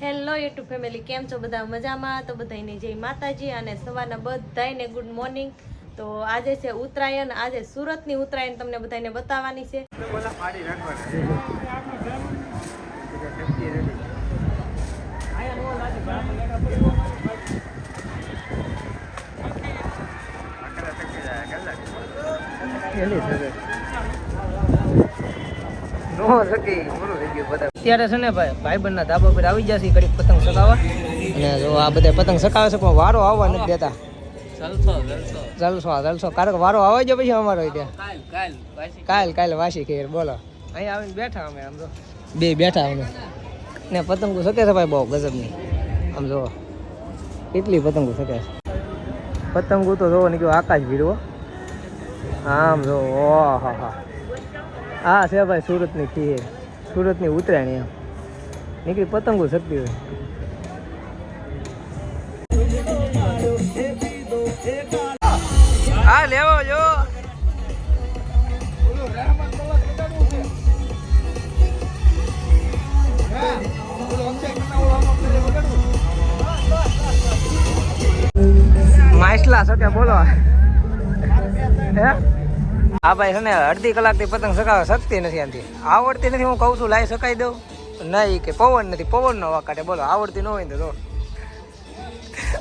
Hello YouTube family, કેમ છો બધા? મજામાં? તો બધાને જય માતાજી અને સવારના બધાને ગુડ મોર્નિંગ. તો આજે છે ઉત્તરાયણ. આજે સુરતની ઉત્તરાયણ તમને બધાને બતાવવાની છે. અત્યારે છે ને ભાઈબંધના ધાબા પર આવી જશે ઘડીક પતંગ ચગાવવા. અને જો આ બધા પતંગ ચગાવે છે પણ વારો આવવા નથી દેતા. જલસો કારણ કે વારો આવે છે પછી અમારો કાલ વાસી ખેર બોલો. અહીંયા આવીને બેઠા અમે આમ તો બે બેઠા અમે ને પતંગો શકે છે ભાઈ બહુ ગજબની. આમ જો કેટલી પતંગો શકે છે. પતંગો તો જોવો ને કેવું આકાશ ભીડવો. આમ જો ઓહા હા છે ભાઈ સુરતની ખીર, સુરતની ઉત્તરાયણ એમ નીકળી પતંગો શકતી હોય. હા લેવો જો માછલા શકે બોલો. હે હા ભાઈ છે ને અડધી કલાકથી પતંગ ચગાવે શકતી નથી. આનાથી આવડતી નથી. હું કહું છું લાવી શકાઈ દઉં નહીં કે પવન નથી, પવનનો વાકાટે બોલો. આવડતી ન હોય ને તો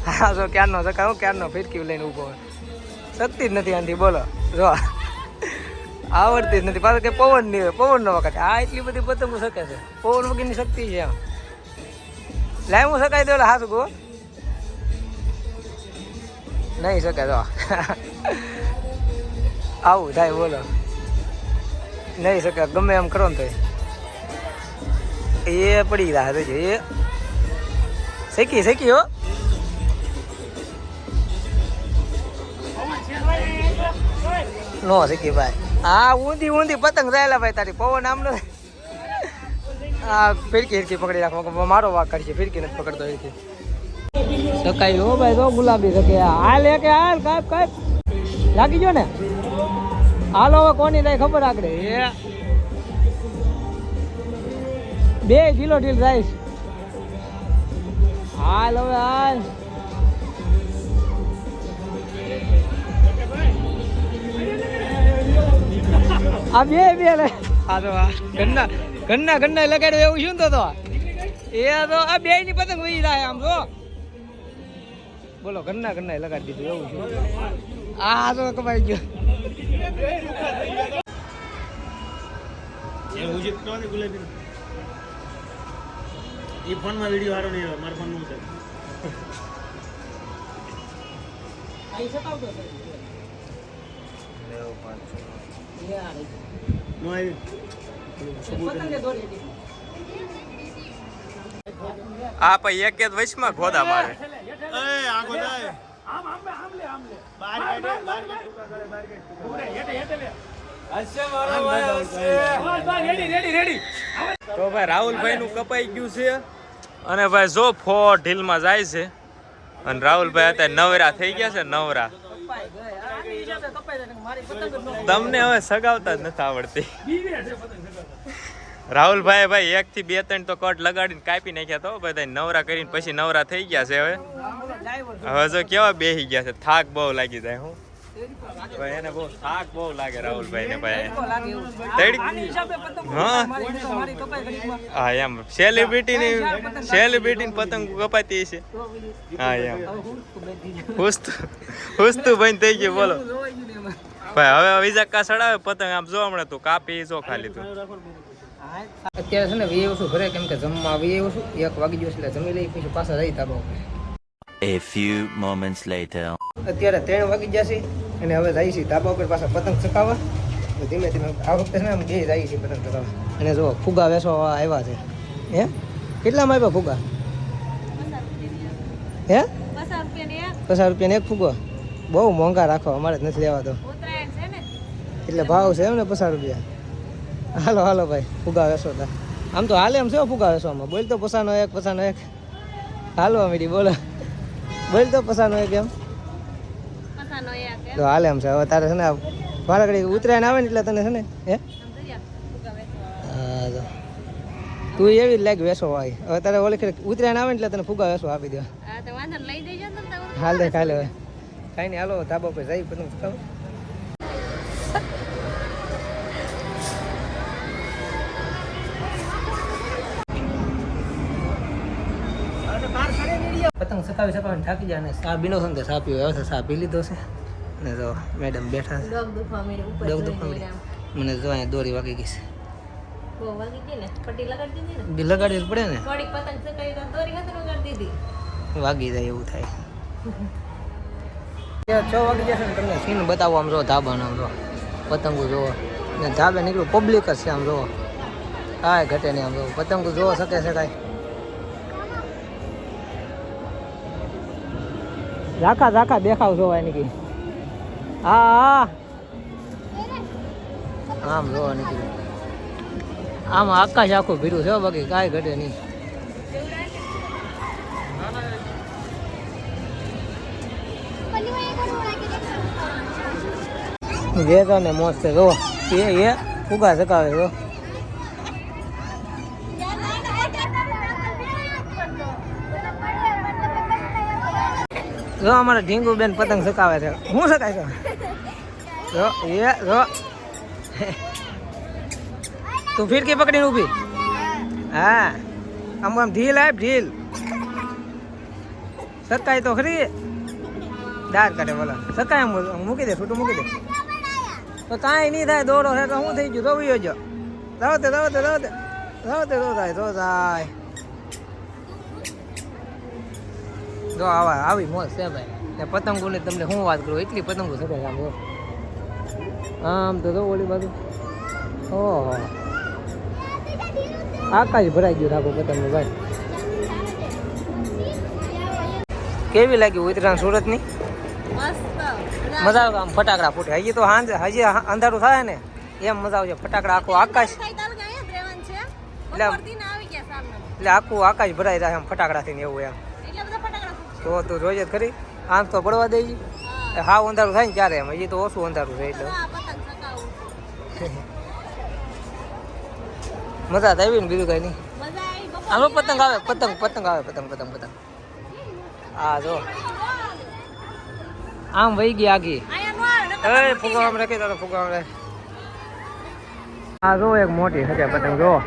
હા જો ક્યારનો ચગાવો, ક્યારનો ફિરકી લઈને ઊભો હોય. શકતી જ નથી આનાથી બોલો. જો આવડતી જ નથી પાછું કે પવન નહીં હોય, પવનનો વાકાટે. આ એટલી બધી પતંગો શકે છે, પવન વગરની શક્તિ છે એમ. લાવી હું શકાઈ દઉં હાસું કહો નહીં શકે. જો આવું થાય બોલો. નહીં શકે ગમે એમ કરો ને તો એ પડી રહ્યા છે. એ શીખી હો. નો શીખી ભાઈ. હા ઊંધી પતંગ જાયેલા ભાઈ તારી. પવન આમ નો આ ફિરકી પકડી રાખો. મારો વાક કરશે, ફિરકી નથી પકડતો. ફિરકી શકાય હો ભાઈ. તો ગુલાબી શકે. હાલ કે હાલ કાપ લાગી ગયો ને. હાલો હવે કોની થાય ખબર આગળ. એ 2 કિલો ઢીલ રાઈસ. હાલ હવે હાલ. આ બે લે. હા તો ગન્ના લગાડ્યો એવું શું તો એ તો આ 2 ની પતંગ વહી જાય આમ તો બોલો. ગન્ના લગાડી દીધું એવું શું. આ તો કમાઈ ગયો. એ ફોનમાં વિડીયો હારો નહીં આવે. મારા ફોન નું છે. આ પછી એક વચમાં ખોદા મારે. તો ભાઈ રાહુલભાઈ નું કપાઈ ગયું છે અને ભાઈ જો ઢીલમાં જાય છે. અને રાહુલભાઈ અત્યારે નવરા થઈ ગયા છે. નવરા તમને હવે સગાવતા જ નથી આવડતી. રાહુલભાઈ ભાઈ 1 થી 2 3 તો કટ લગાડીને કાપી નાખ્યા તો બધા નવરા કરીને પછી નવરા થઈ ગયા છે. હવે જો કેવા બેસી ગયા છે. થાક બહુ લાગી જાય. હું ભાઈ એને બહુ થાક બહુ લાગે રાહુલભાઈ ને ભાઈ. હા એમ સેલિબ્રિટી પતંગ કપાતી છે. હા એમ હુસ્તું બંધ થઈ ગયું બોલો ભાઈ. હવે વિઝા સડાવે પતંગ આમ જો હમણાં તું કાપી જો ખાલી તું. અત્યારે છે ને વી છું ઘરે કેમ કે જમવા વી છું. 1 વાગી ગયો એટલે જમી લઈ પછી પાછા જઈ તાબો. A few moments later. અત્યારે 3 વાગી જશે અને હવે જઈ છીએ ધાબા ઉપર પાછા પતંગ ચકાવવા. ધીમે આ વખતે છે ને અમે 2 જઈએ છીએ પતંગ ચકાવવા. અને જો ફુગા વેચવા આવ્યા છે. હે કેટલામાં આવ્યા ફુગા? હે 50 રૂપિયાને 1 ફુગો. બહુ મોંઘા રાખો, અમારે જ નથી લેવા તો. એટલે ભાવ છે એમ ને 50 રૂપિયા. હાલો ભાઈ ફુગા વેચો તા. આમ તો હાલે એમ છે ફુગા વેચવામાં. બોલ તો 50 નો 1 હાલો અમીડી બોલો. બોલ તો 50 નો 1 એમ તો હાલે એમ છે. હવે તારે છે ને મારા ઘડી ઉતરાયણ આવે ને એટલે તને છે ને હે તું એવી જ લાગ વેસો હોય હવે તારે ઓલી ઉતરાયણ આવે ને એટલે તને ફુગા વેસો આપી દે હા તો વાંધો લઈ દેજો ને તમે હાલ દે કાલે હવે કાંઈ નહીં હાલો ધાબા પર જઈ પતંગ ચગાવો પતંગ સકાવી થાકી જાય ને સા બીનો સંતે સા પીવો હવે સા પી લીધો છે ને જો મેડમ બેઠા છે ડોગ દુખવા મળ્યું ઉપર ડોગ જોઈને દુખવા આમ. મને જો અહીંયા દોરી વાગી ગઈ છે બહુ વાગી ગઈ ને પટ્ટી લગાડી દીધી ને બી લગાડવી જ પડે ને થોડીક પતંગ સકાવી તો દોરી હાથે લગાડી દીધી વાગી જાય એવું થાય 6 વાગી જશે ને તમને સીન બતાવો આમ જો ધાબાનો આમ જો પતંગો જોવો ને ધાબે નીકળ્યું પબ્લિક જ છે આમ જોવો કાંઈ ઘટે નહીં આમ જો પતંગો જોવો શકે છે કાંઈ ઝાખા દેખાવ જોવાય નીકળી હા આમ જોવા નીકળ્યું આમાં આકાશ આખું ભીરું છે બાકી કાંઈ ઘટે નહીં વેચો ને મોજ છે જો એ ફુગા સકાવે જો જો અમારા ઢીંગુ બેન પતંગ સકાવે છે હું સકાય છે જો એ જો તું ફિરકી પકડીને ઊભી હા આમ ઢીલ આપ ઢીલ સકાય તો ખરી દાર કાઢે બોલા સકાય એમ મૂકી દે છૂટું મૂકી દે તો કાંઈ નહીં થાય દોડો છે તો શું થઈ ગયું રોવી જો રાવતે જો આવા આવી મોજ છે ભાઈ ને પતંગોની તમને શું વાત કરું એટલી પતંગો શકે આમ જો આમ તો જો ઓલી બાજુ ઓહો આકાશ ભરાઈ ગયું રાખો પતંગનું ભાઈ કેવી લાગી ઉત્તરાયણ સુરતની મસ્ત મજા આવે આમ ફટાકડા ફૂટે હજી તો હજી અંધારું થાય ને એમ મજા આવશે ફટાકડા આખું આકાશ એટલે આખું આકાશ ભરાઈ જાય આમ ફટાકડાથી ને એવું એમ તો તું રોજ જ ખરી આમ તો પડવા દેજી હાવ અંધારું થાય ને ત્યારે એમ હજી તો ઓછું અંધારું છે એટલે મજા જ આવી ને બીજું કઈ નહીં આમ પતંગ આવે પતંગ હા જો આમ વહી ગઈ આગી ફુગામ રાખી તો ફુગામ રાખ આ જો એક મોટી હશે પતંગ જો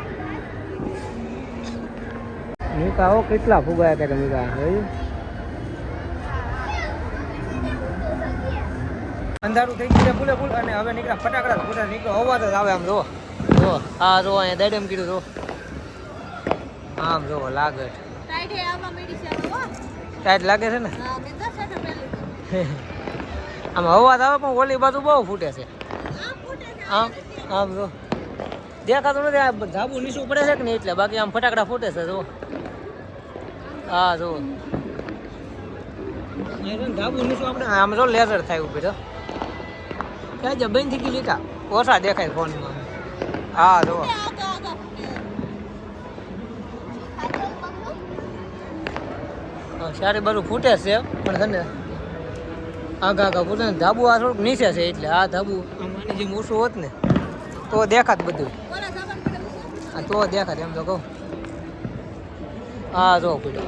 મીકા હો કેટલા ફુગાયા કે મીકા અંધારું થઈ ગયું ફૂલે ફૂલ અને હવે નીકળ્યા ફટાકડા ફૂટા નીકળ્યો અવાજ જ આવે આમ જો આ જો અહીંયા દાડેમ કીધું જો આમ જો લાગટ ટાઈટ લાગે છે ને આમ અવાજ આવે પણ ઓલી બાજુ બહુ ફૂટે છે આમ આમ જો દેખાતું નથી આ ધાબુ નીચું પડે છે કે નહીં એટલે બાકી આમ ફટાકડા ફૂટે છે જો હા જો ધાબુ નીચું આપણે આમ જો લેઝર થાય ઉભી તો ક્યાં જ બંધ થઈ ગઈ લીટા ઓછા દેખાય ફોનમાં હા જો સારી બાજુ ફૂટે છે પણ છે ને આગા ફૂટે ને ધાબુ આ થોડુંક નીચે છે એટલે આ ધાબુ આની જેમ ઓછું હોત ને તો દેખાત બધું હા તો દેખાત એમ તો કહું હા જો ફૂટે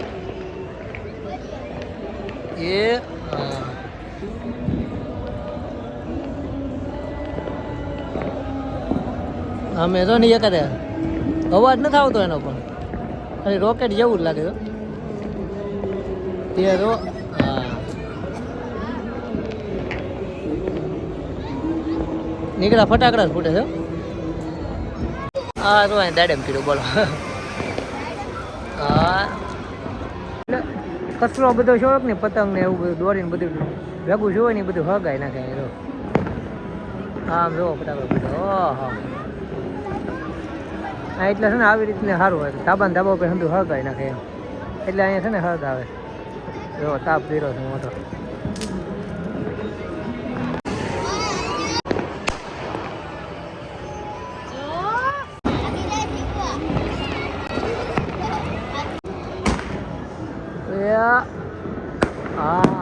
એ હા અમે તો નહીં એકાદે અવાજ નથી આવતો એનો પણ ખાલી રોકેટ જેવું જ લાગે તો તે તો હા નીકળ્યા ફટાકડા જ ફૂટે છે હા તો અહીં દાડેમ કીધું બોલો હા કચરો બધો શોખ ને પતંગ ને એવું બધું દોરીને બધું ભેગું જોવે ને બધું હગાઈ નાખે જો આમ જો ફટાકડો બધો ઓહો હા એટલે છે ને આવી રીતને સારું હોય ધાબા ઉપર સમજુ હગાઈ નાખે એમ એટલે અહીંયા છે ને હગ આવે જો તાપ પીરો છે મોટો હા